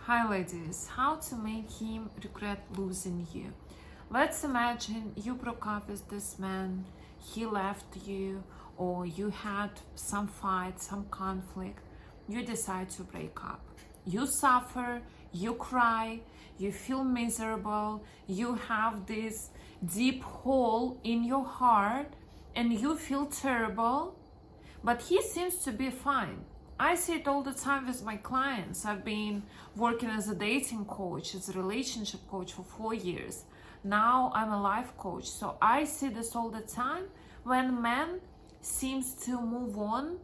Hi ladies, how to make him regret losing you. Let's imagine you broke up with this man, he left you, or you had some fight, some conflict, you decide to break up. You suffer, you cry, you feel miserable, you have this deep hole in your heart, and you feel terrible, but he seems to be fine. I see it all the time with my clients. I've been working as a dating coach, as a relationship coach for 4 years. Now I'm a life coach. So I see this all the time when man seems to move on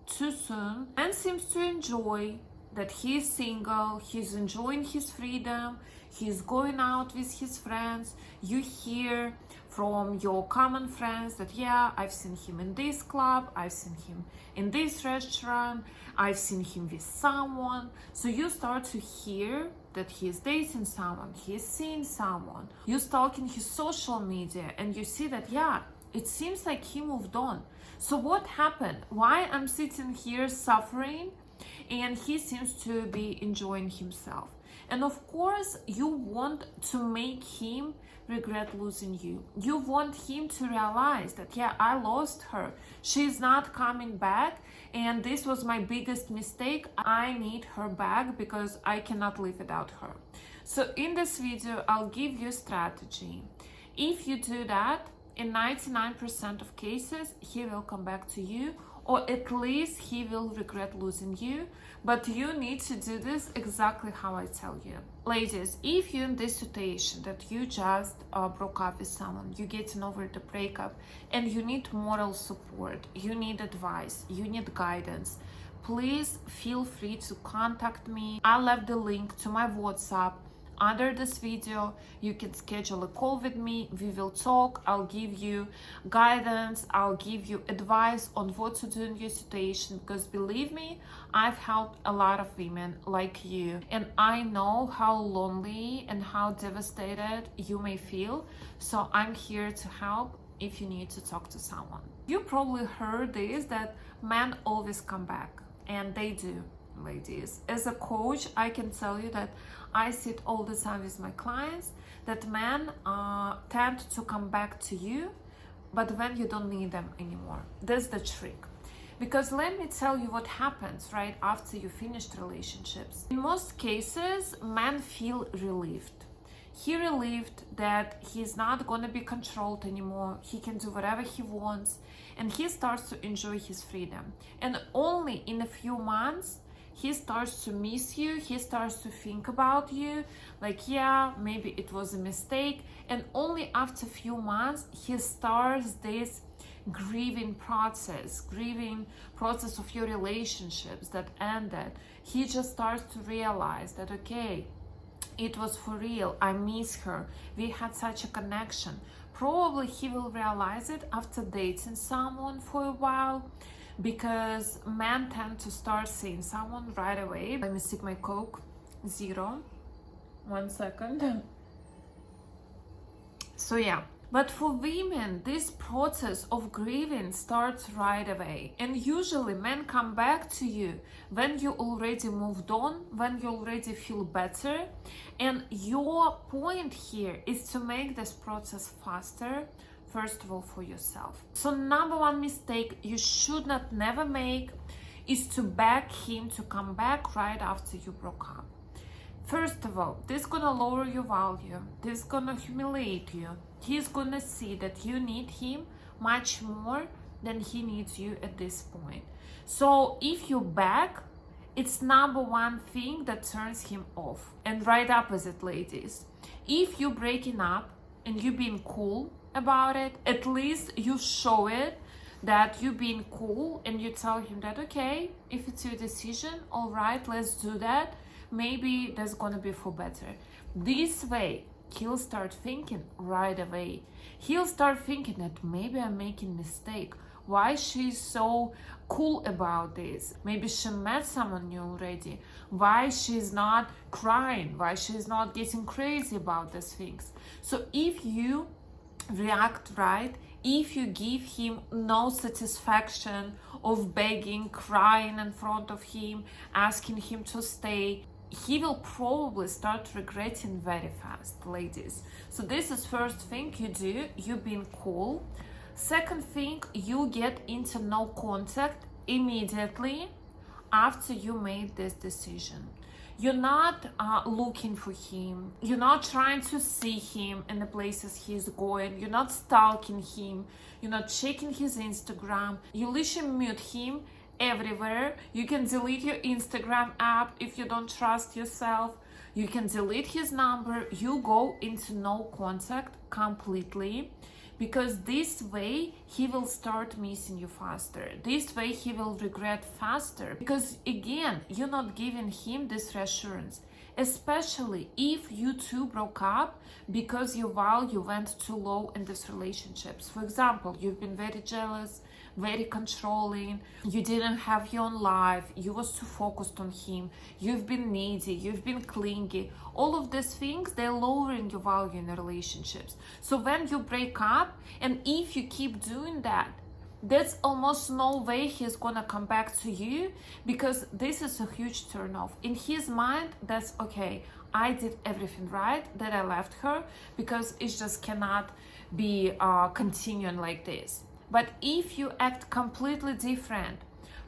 too soon and seems to enjoy that he's single, he's enjoying his freedom, he's going out with his friends. You hear from your common friends that, yeah, I've seen him in this club, I've seen him in this restaurant, I've seen him with someone. So you start to hear that he's dating someone, he's seeing someone. You stalking his social media and you see that, yeah, it seems like he moved on. So what happened? Why I'm sitting here suffering and he seems to be enjoying himself? And of course, you want to make him regret losing you. You want him to realize that, yeah, I lost her. She's not coming back. And this was my biggest mistake. I need her back because I cannot live without her. So in this video, I'll give you a strategy. If you do that, in 99% of cases, he will come back to you, or at least he will regret losing you. But you need to do this exactly how I tell you. Ladies, if you're in this situation that you just broke up with someone, you're getting over the breakup, and you need moral support, you need advice, you need guidance, please feel free to contact me. I left the link to my WhatsApp under this video. You can schedule a call with me. We will talk. I'll give you guidance. I'll give you advice on what to do in your situation, because believe me, I've helped a lot of women like you, and I know how lonely and how devastated you may feel. So I'm here to help if you need to talk to someone. You probably heard this, that men always come back, and they do. Ladies, as a coach, I can tell you that I see it all the time with my clients, that men tend to come back to you, but when you don't need them anymore. That's the trick. Because let me tell you what happens right after you finished relationships. In most cases, men feel relieved. He relieved that he's not going to be controlled anymore. He can do whatever he wants, and he starts to enjoy his freedom. And only in a few months, he starts to miss you, he starts to think about you, like, yeah, maybe it was a mistake. And only after a few months, he starts this grieving process of your relationships that ended. He just starts to realize that, okay, it was for real, I miss her, we had such a connection. Probably he will realize it after dating someone for a while, because men tend to start seeing someone right away. Let me sip my Coke. 0. 1 second. So yeah, but for women, this process of grieving starts right away. And usually men come back to you when you already moved on, when you already feel better. And your point here is to make this process faster, first of all, for yourself. So number one mistake you should not never make is to beg him to come back right after you broke up. First of all, this is gonna lower your value. This is gonna humiliate you. He's gonna see that you need him much more than he needs you at this point. So if you beg, it's number one thing that turns him off. And right opposite, ladies, if you're breaking up and you being cool about it, at least you show it that you being cool, and you tell him that, okay, if it's your decision, all right, let's do that. Maybe that's gonna be for better. This way, he'll start thinking right away. He'll start thinking that maybe I'm making a mistake. Why she's so cool about this? Maybe she met someone new already. Why she's not crying? Why she's not getting crazy about these things? So if you react right, if you give him no satisfaction of begging, crying in front of him, asking him to stay, he will probably start regretting very fast, ladies. So this is first thing you do, you being cool. Second thing, you get into no contact immediately after you made this decision. You're not looking for him. You're not trying to see him in the places he's going. You're not stalking him. You're not checking his Instagram. You literally mute him everywhere. You can delete your Instagram app if you don't trust yourself. You can delete his number. You go into no contact completely, because this way he will start missing you faster. This way he will regret faster, because again, you're not giving him this reassurance, especially if you two broke up because your value went too low in this relationships. For example, you've been very jealous, very controlling, you didn't have your own life, you was too focused on him, you've been needy, you've been clingy. All of these things, they're lowering your value in the relationships. So when you break up, and if you keep doing that, there's almost no way he's gonna come back to you, because this is a huge turnoff. In his mind, that's okay, I did everything right, that I left her, because it just cannot be continuing like this. But if you act completely different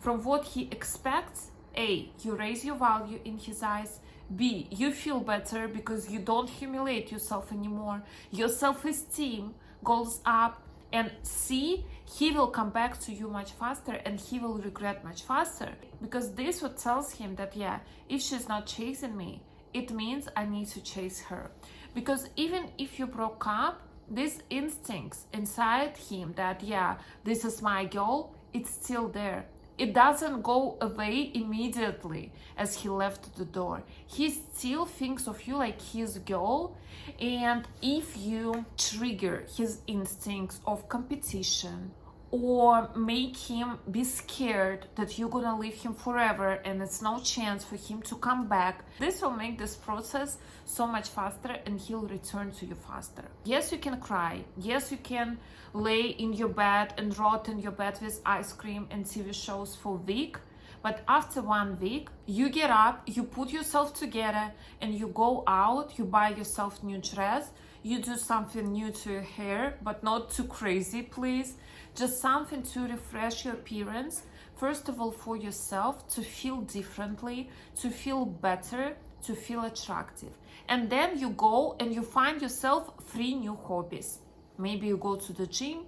from what he expects, A, you raise your value in his eyes, B, you feel better because you don't humiliate yourself anymore, your self-esteem goes up, and C, he will come back to you much faster and he will regret much faster, because this what tells him that, yeah, if she's not chasing me, it means I need to chase her. Because even if you broke up, these instincts inside him that, yeah, this is my girl, it's still there. It doesn't go away immediately as he left the door. He still thinks of you like his girl, and if you trigger his instincts of competition, or make him be scared that you're gonna leave him forever and it's no chance for him to come back, this will make this process so much faster and he'll return to you faster. Yes, you can cry. Yes, you can lay in your bed and rot in your bed with ice cream and TV shows for a week. But after 1 week, you get up, you put yourself together, and you go out, you buy yourself new dress, you do something new to your hair, but not too crazy, please. Just something to refresh your appearance. First of all, for yourself, to feel differently, to feel better, to feel attractive. And then you go and you find yourself 3 new hobbies. Maybe you go to the gym,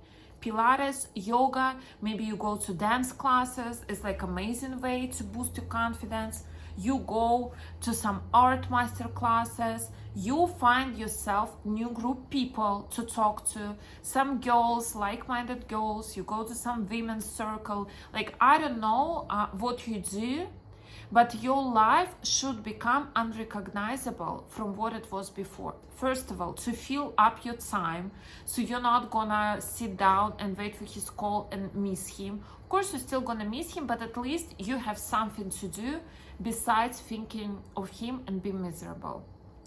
Pilates, yoga, maybe you go to dance classes. It's like amazing way to boost your confidence. You go to some art master classes. You find yourself new group people to talk to, some girls, like-minded girls. You go to some women's circle. Like, I don't know what you do, but your life should become unrecognizable from what it was before. First of all, to fill up your time, so you're not gonna sit down and wait for his call and miss him. Of course, you're still gonna miss him, but at least you have something to do besides thinking of him and be miserable.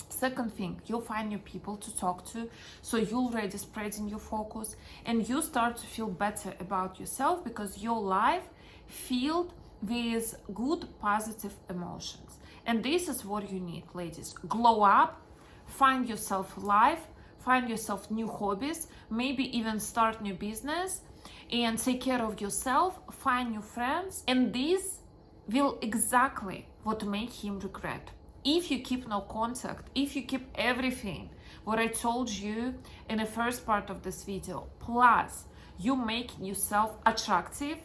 Second thing, you'll find new people to talk to, so you're already spreading your focus, and you start to feel better about yourself, because your life filled with good, positive emotions. And this is what you need, ladies. Glow up, find yourself life, find yourself new hobbies, maybe even start new business, and take care of yourself, find new friends. And this will exactly what make him regret. If you keep no contact, if you keep everything what I told you in the first part of this video, plus you make yourself attractive,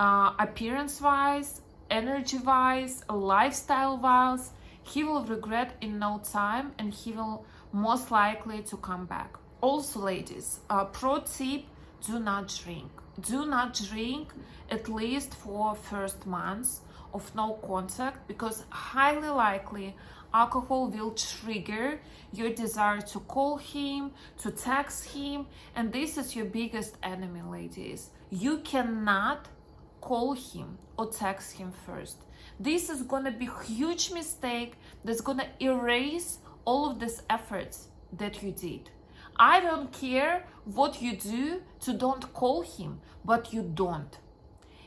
appearance-wise, energy-wise, lifestyle-wise, he will regret in no time, and he will most likely to come back. Also, ladies, pro tip, do not drink. Do not drink at least for first months of no contact, because highly likely alcohol will trigger your desire to call him, to text him, and this is your biggest enemy, ladies. You cannot call him or text him first. This is gonna be a huge mistake that's gonna erase all of these efforts that you did. I don't care what you do to don't call him, but you don't.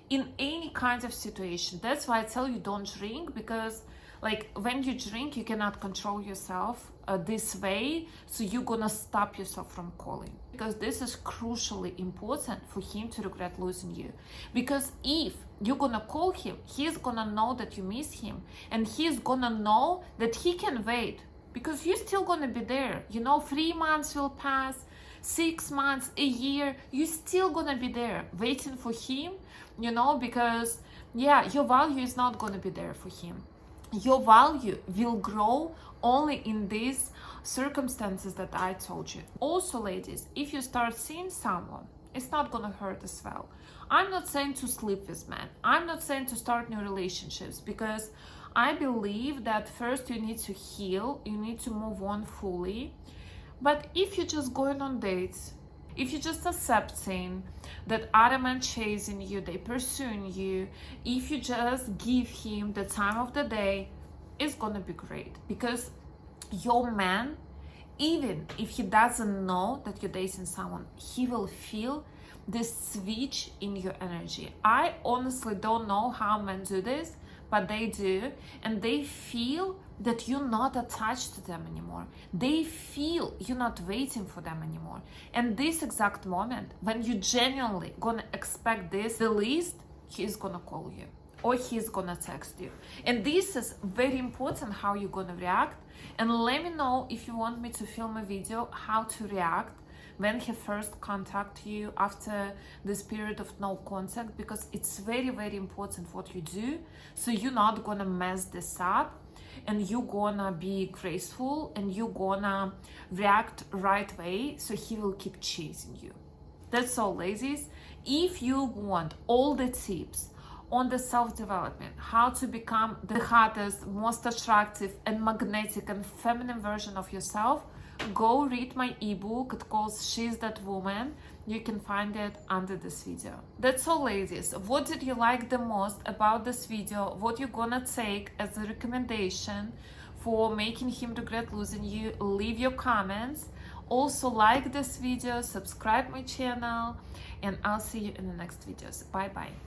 In any kind of situation. That's why I tell you don't drink, because Like when you drink, you cannot control yourself this way, so you're gonna stop yourself from calling, because this is crucially important for him to regret losing you. Because if you're gonna call him, he's gonna know that you miss him, and he's gonna know that he can wait, because you're still gonna be there. 3 months will pass, 6 months, a year, you're still gonna be there waiting for him, because your value is not gonna be there for him. Your value will grow only in these circumstances that I told you. Also, ladies, if you start seeing someone, it's not gonna hurt as well. I'm not saying to sleep with men. I'm not saying to start new relationships, because I believe that first you need to heal, you need to move on fully. But if you're just going on dates, if you're just accepting that other men chasing you, they pursuing you, if you just give him the time of the day, it's gonna be great. Because your man, even if he doesn't know that you're dating someone, he will feel this switch in your energy. I honestly don't know how men do this, but they do, and they feel that you're not attached to them anymore. They feel you're not waiting for them anymore. And this exact moment, when you genuinely gonna expect this, the least, he's gonna call you or he's gonna text you. And this is very important, how you're gonna react. And let me know if you want me to film a video how to react when he first contact you after this period of no contact, because it's very, very important what you do, so you're not gonna mess this up, and you're gonna be graceful, and you're gonna react right way, so he will keep chasing you. That's all, ladies. If you want all the tips on the self-development, how to become the hottest, most attractive and magnetic and feminine version of yourself, go read my ebook. It calls She's That Woman. You can find it under this video. That's all, ladies. What did you like the most about this video? What you're gonna take as a recommendation for making him regret losing you? Leave your comments. Also, like this video, subscribe my channel, and I'll see you in the next videos. Bye bye.